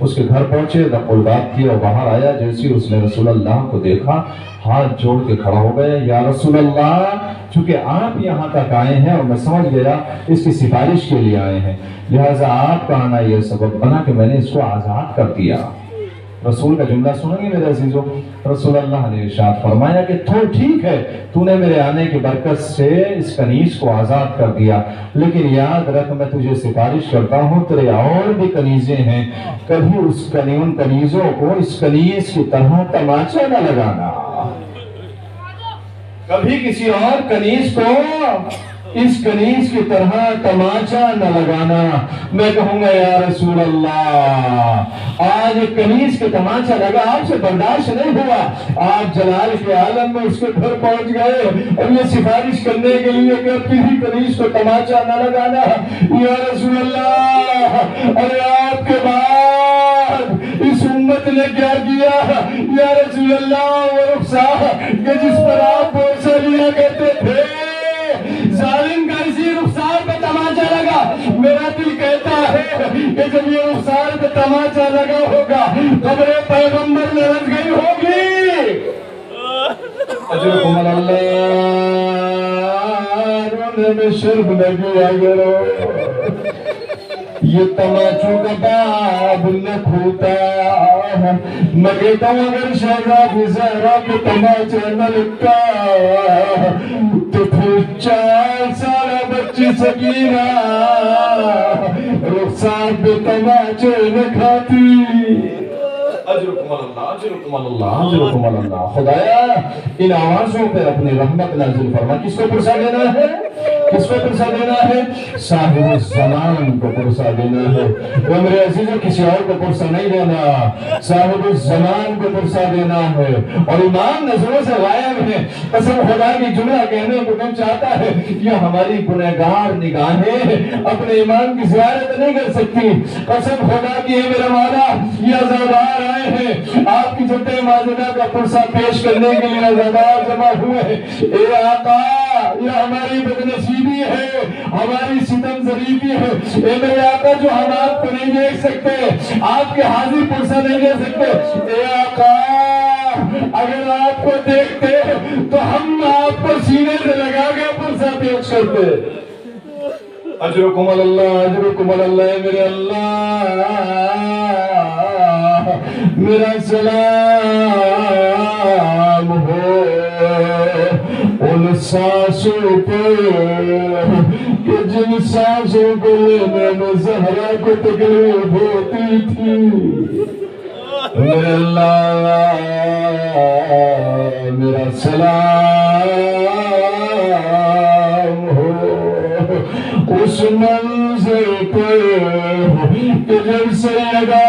اس کے گھر پہنچے، دقل بات کی اور باہر آیا۔ جیسے اس نے رسول اللہ کو دیکھا، ہاتھ جوڑ کے کھڑا ہو گیا، یا رسول اللہ، چونکہ آپ یہاں تک آئے ہیں اور میں سمجھ گیا اس کی سفارش کے لیے آئے ہیں، لہٰذا آپ کا آنا یہ سبب بنا کہ میں نے اس کو آزاد کر دیا۔ رسول کا جملہ سنیں گے میرے عزیزوں؟ رسول اللہ نے ارشاد فرمایا کہ تو ٹھیک ہے، تو نے میرے آنے کی برکت سے اس کنیز کو آزاد کر دیا، لیکن یاد رکھ میں تجھے سفارش کرتا ہوں، تیرے اور بھی کنیزیں ہیں، کبھی ان کنیزوں کو اس کنیز کی طرح تماچا نہ لگانا، کبھی کسی اور کنیز کو اس کنیز کی طرح تماچا نہ لگانا۔ میں کہوں گا یا رسول اللہ، آج ایک کنیز کے تماچا لگا، آپ سے برداشت نہیں ہوا، آپ جلال کے عالم میں اس کے گھر پہنچ گئے اور یہ سفارش کرنے کے لیے کہ اب کسی کنیز کو تماچا نہ لگانا۔ یا رسول اللہ، ارے آپ کے بعد اس امت نے کیا کیا؟ یا رسول اللہ، وہ رخسار کہ جس پر آپ بھروسہ لیا کرتے تھے، ظالم کا اسی رخسار پہ تماچا لگا۔ میرا دل کہتا ہے کہ جب یہ رخسار پہ تماچا لگا ہوگا، قبر پیغمبر لرز گئی ہوگی۔ اجرکم اللہ، رونے میں شرم لگی اگرو، یہ تماچوں کا باب نہ کھوتا۔ میں کہتا ہوں اگر شہزادی زہرا کو تماچا نہ لگتا تو پھر 4 سالہ بچی سکینہ رخسار پہ تماچے نہ کھاتی۔ اجرکم اللہ، اجرکم اللہ، اجرکم اللہ۔ خدایا ان آوازوں پہ اپنی رحمت نازل فرما۔ کس کو پرسا دینا ہے؟ کس کو پرسا دینا ہے؟ صاحب الزمان کو پرسا دینا ہے۔ وہ میرے عزیزوں کسی اور کو پرسا نہیں دینا، صاحب الزمان کو پرسا دینا ہے۔ اور ایمان نظروں سے غائب ہے، قسم خدا کی جملہ کہنے کو کم چاہتا ہے، یہ ہماری گنہگار نگاہیں اپنے ایمان کی زیارت نہیں کر سکتی۔ قسم خدا کی ہے میرا مولا، یہ عزادار آئے ہیں آپ کی جھٹے ماجدہ کا پرسا پیش کرنے کے لیے، عزادار جمع ہوئے ہیں۔ اے آقا، یہ ہماری بدنصیبی ہے، ہماری ستم ظریفی ہے۔ اے میرے آقا، جو ہم آپ کو نہیں دیکھ سکتے، آپ کے حاضر پرسا نہیں دے سکتے، اے آقا اگر آپ کو دیکھتے تو ہم آپ کو سینے سے لگا کے پرسا پیش کرتے۔ اجرکم اللہ، اجرکم اللہ، میرے اللہ، میرا سلام ہو ان سانسوں پر کہ جن سانسوں کو لینے میں زہرا کو تکلیف ہوتی تھی۔ میرے اللہ، میرا سلام ہو اس منظر پر کہ جب سیدہ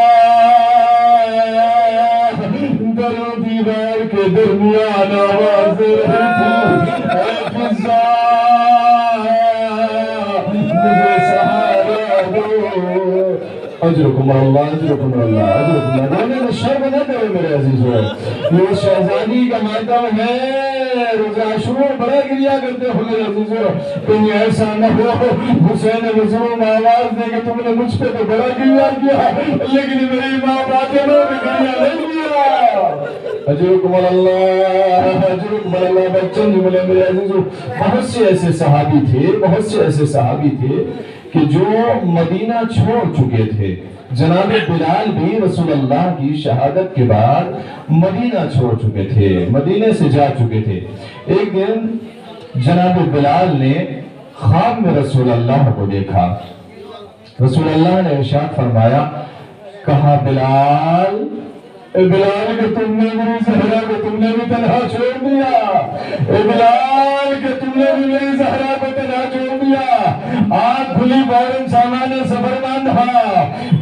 در و دیوار کے درمیان آواز رہی تھی، اے فضا مجھے سہارا دو۔ اجرکم اللہ، اجرکم اللہ، اجرکم اللہ۔ رونے میں شرم نہ کرے میرے عزیزوں، یہ شہزادی کا ماتم ہے، روز عاشور بڑا گریا کرتے ہو میرے عزیزوں، کہیں ایسا نہ ہو حسین مظلوم آواز دے کہ تم نے مجھ پہ تو بڑا گریا کیا لیکن میری ماں فاطمہ نے گریا نہیں کیا۔ اجرکم اللہ، اجرکم اللہ۔ بچوں جملے میرے عزیزوں، بہت سے ایسے صحابی تھے، بہت سے ایسے صحابی تھے کہ جو مدینہ چھوڑ چکے تھے۔ جناب بلال بھی رسول اللہ کی شہادت کے بعد مدینہ چھوڑ چکے تھے، مدینے سے جا چکے تھے۔ ایک دن جناب بلال نے خواب میں رسول اللہ کو دیکھا۔ رسول اللہ نے ارشاد فرمایا، کہا بلال، اے بلال کہ تم نے میری زہرا کو تم نے بھی تنہا چھوڑ دیا، اے بلال کہ تم نے بھی میری زہرا کو تنہا چھوڑ دیا۔ آنکھ کھلی، فوراً سامان سفر باندھا،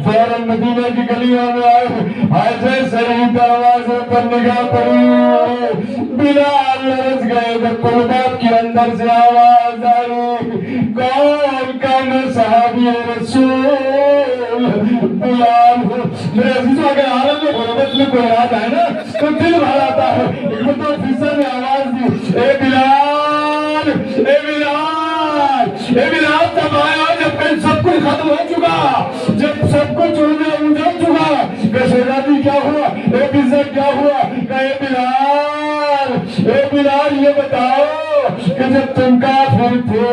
فوراً مدینہ کی گلیوں میں آئے، حاجہ سری دروازے پر نگاہ پڑی، بلال لرز گئے، قربات کے اندر سے آواز آئی، کون کا میں صحابی رسول بلال ہوں۔ میرے عزیزوں اگر عالم میں غربت میں کوئی یاد آئے نا تو دل بھر آتا ہے۔ حکمت و فیصل نے آواز دی، اے بلال، اے بلال، اے بلال تب آیا جب کہ سب کچھ ختم ہو چکا، جب سب کچھ اجڑ چکا، کہ شہزادی کیا ہوا، اے فیصل کیا ہوا، کہ اے بلال، اے بلال یہ بتاؤ کہ جب تم کافر تھے،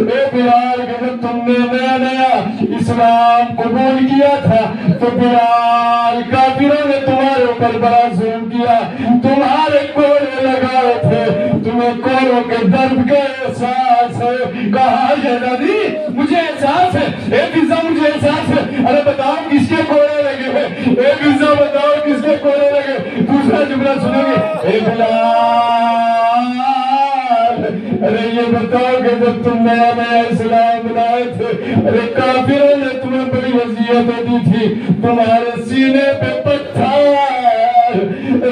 اے بلال کہ جب تم نے نیا نیا اسلام قبول کیا تھا تو بلال کافروں نے تمہارے اوپر بڑا ظلم کیا، تمہارے کوڑے لگائے تھے، تمہیں کوڑوں کے درد کا احساس ہے۔ کہا شہزادی مجھے احساس ہے، اے فضا مجھے احساس ہے، ارے بتاؤ کس کے کوڑے لگے ہیں، اے فضا بتاؤ کس کے کوڑے لگے۔ دوسرا جملہ سنیں گے، اے بلال، ارے یہ بتاؤ کہ جب تم نیا نیا اسلام لائے تھے، ارے کافروں نے تمہیں بڑی وصیتیں دی تھی، تمہارے سینے پہ پتھر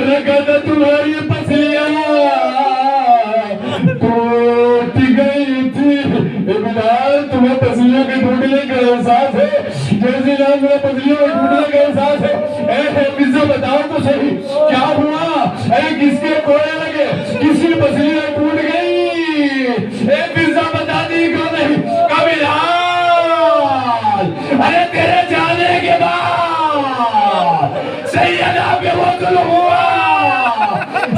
رکھا تھا، تمہاری پسلیاں ٹوٹ گئی تھی۔ اے بلال تمہیں پسلیوں کے ٹوٹنے کا احساس ہے جیسے جہاں تمہیں پسلیوں کے ٹوٹنے کا احساس ہے۔ اے فضا بتاؤ تو صحیح کیا ہوا، ارے کس کے کوڑے لگے، کس کی پسلیاں ٹوٹ گئی، اے فضا بتا دی کیوں نہیں۔ بلال ارے تیرے جانے کے بعد سیدہ پہ وہ ظلم ہوا،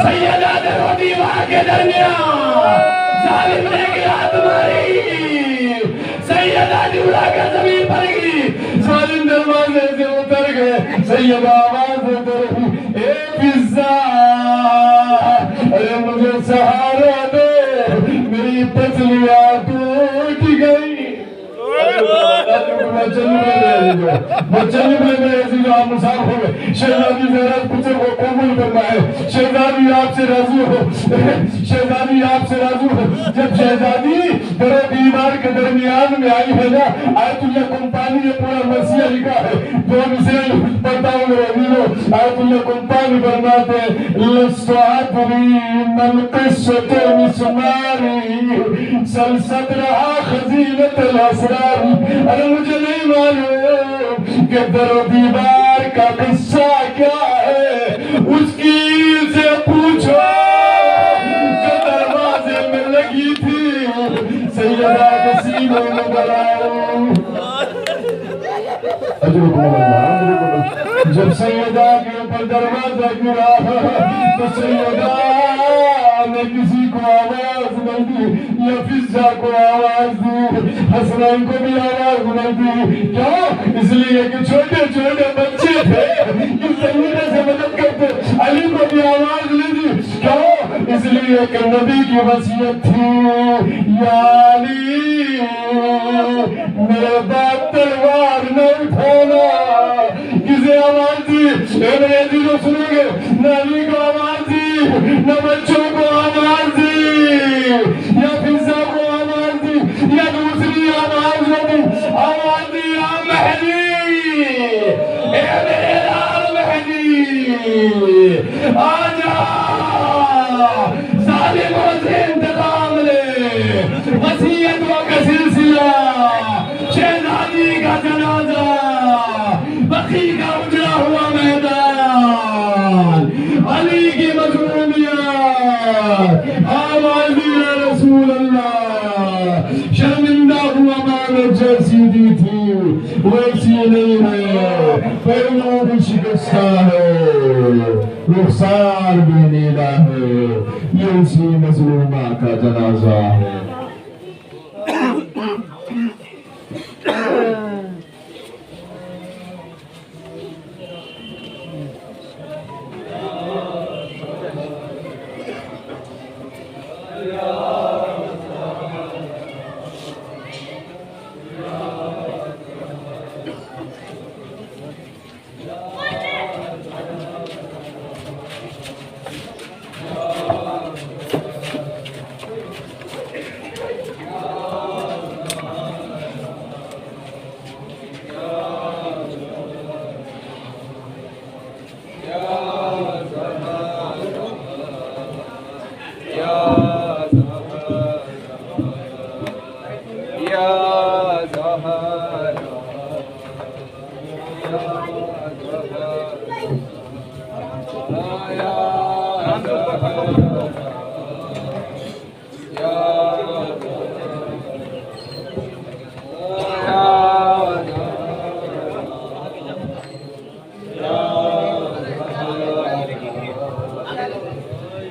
سیدہ در و دیوار کے درمیان ظالم نے گرات ماری، سیدہ جوڑا کر زمین پر گئی، ظالم دروازے سے اتر گئے، سیدہ آواز اتر گئی، اے فضا ارے مجھے سہارا دے، میری پسلیاں ٹوٹ گئی۔ شہزادی زہرا پوچھے وہ قبول فرمائے، شہزادی آپ سے راضی ہو، شہزادی آپ سے راضی ہو۔ جب شہزادی در و دیوار کے درمیان میں آئی ہے نا، آیت اللہ کمپانی نے پورا مرثیہ لکھا ہے، جو مثال پڑھتا ہوں میرے عزیزو، آیت اللہ کمپانی فرماتے ہیں لست عبری من قصت مسماری سلسط رہا خزینت الاسرار۔ ارے مجھے نہیں معلوم کہ در و دیوار کا قصہ کیا ہے، اس کی سے پوچھو جو دروازے میں لگی تھی، سیدہ کے سینے میں بلاؤ۔ جب سیدہ کے اوپر دروازہ گرا تو سیدہ نے کسی کو آواز نہیں دی، یا فضا کو آواز دی، حسنین کو بھی آواز نہیں دی، کیوں؟ اس لیے کہ چھوٹے چھوٹے بچے تھے، اس سیدہ سے مدد کرتے، علی کو بھی آواز نہیں دی، کیوں؟ اس لیے کہ نبی کی وصیت تھی، یا علی میرے باپ تلوار نہ اٹھانا، کسے آواز دی؟ اے میرے عزیزوں سنیں گے، نہ علی کو آواز دی، نہ بچوں کو آواز دی، یا فضا کو آواز دی، یا دوسری آواز دی، آواز دی یا مہدی، اے میرے لال مہدی آجا، ظالموں سے انتقام لے، وصیتوں کا سلسلہ، شہزادی کا جنازہ، بقی کا اجڑا ہوا میدان، علی کی مظلومیت، آواز یا رسول اللہ، شرمندہ ہوا مانت جیسی دی تھی ویسی نہیں ہے، پہلو بھی شکستہ ہے، رخسار بھی نیلا ہے، یہ اسی مظلومہ کا جنازہ ہے۔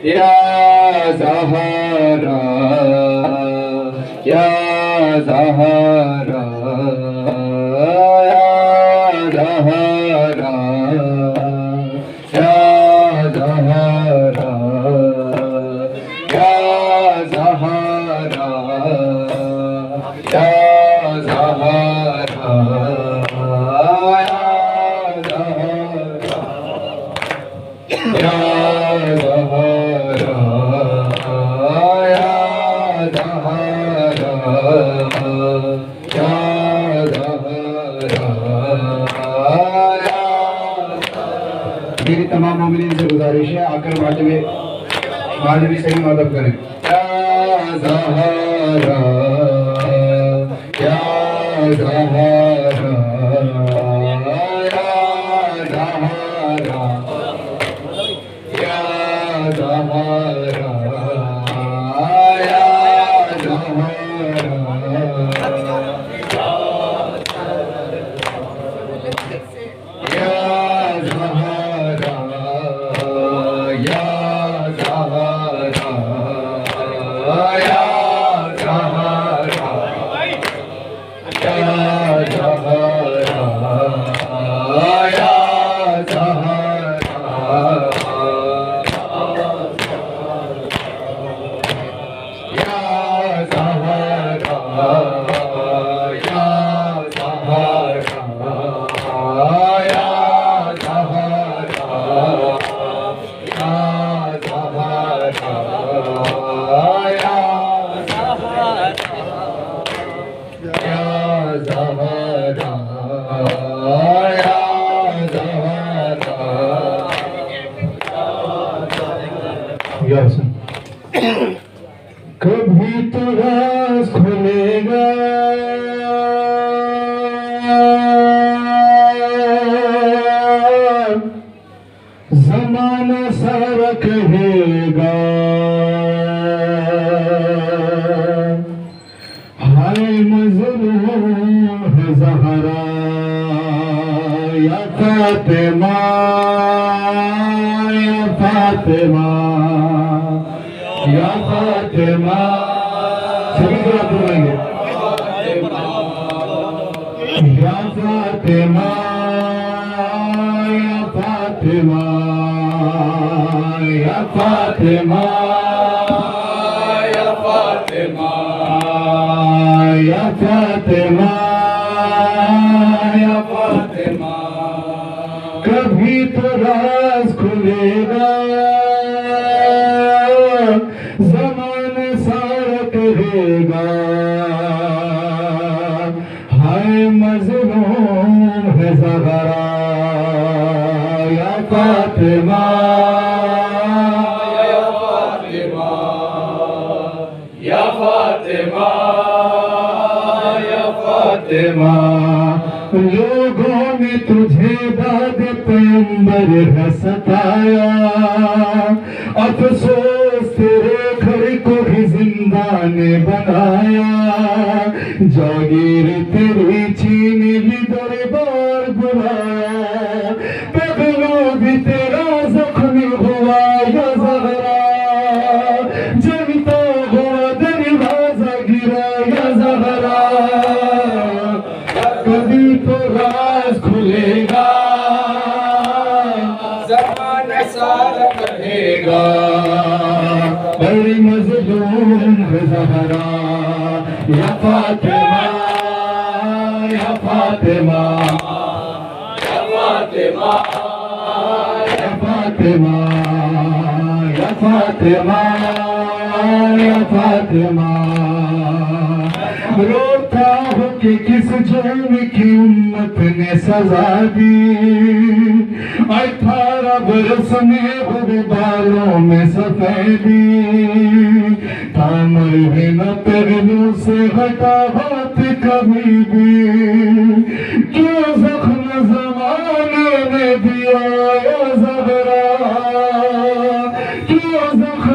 یا زہرا یا زہرا یا زہرا یا زہرا یا زہرا یا زہرا میری تمام مومنین سے گزارش ہے آ کر مادری سے ہی مدد کریں یا زہرا یا زہرا یا زہرا یا زہرا کبھی تو راز کھلے گا زمانہ سارا کہے گا ہائے مظلوم ہے زہرا یا فاطمہ یا فاطمہ یا فاطمہ سبھی ذرا بولیں گے یا فاطمہ یا فاطمہ یا فاطمہ یا فاطمہ یا فاطمہ یا فاطمہ کبھی تو راز کھلے گا زمانے سارا کہے گا ہائے مظلوم ہے زہرا یا فاطمہ یا فاطمہ یا فاطمہ یا فاطمہ لوگوں نے تجھے داد پیغمبر ہے ستایا افسوس تیرے گھر کو بھی زندہ نے بنایا جاگیر تیری چھین لی دربار بلایا پگلو بھی تیرا زخمی ہوا یا زہرا جنتا ہوا دروازہ گرا یا زہرا کبھی تو راز کھلے گا زمانہ سارا کہے گا بڑی مظلوم ہے زہرا یا فاطمہ یا فاطمہ یا فاطمہ یا فاطمہ یا فاطمہ یا فاطمہ روتا ہوں کہ کس جرم کی امت نے سزا دی 18 برس میں ہو بالوں میں سفیدی تامر بھی نہ پہلو سے ہٹا بات کبھی بھی کیوں زخم زمانے نے دیا یا زہرا تو زخم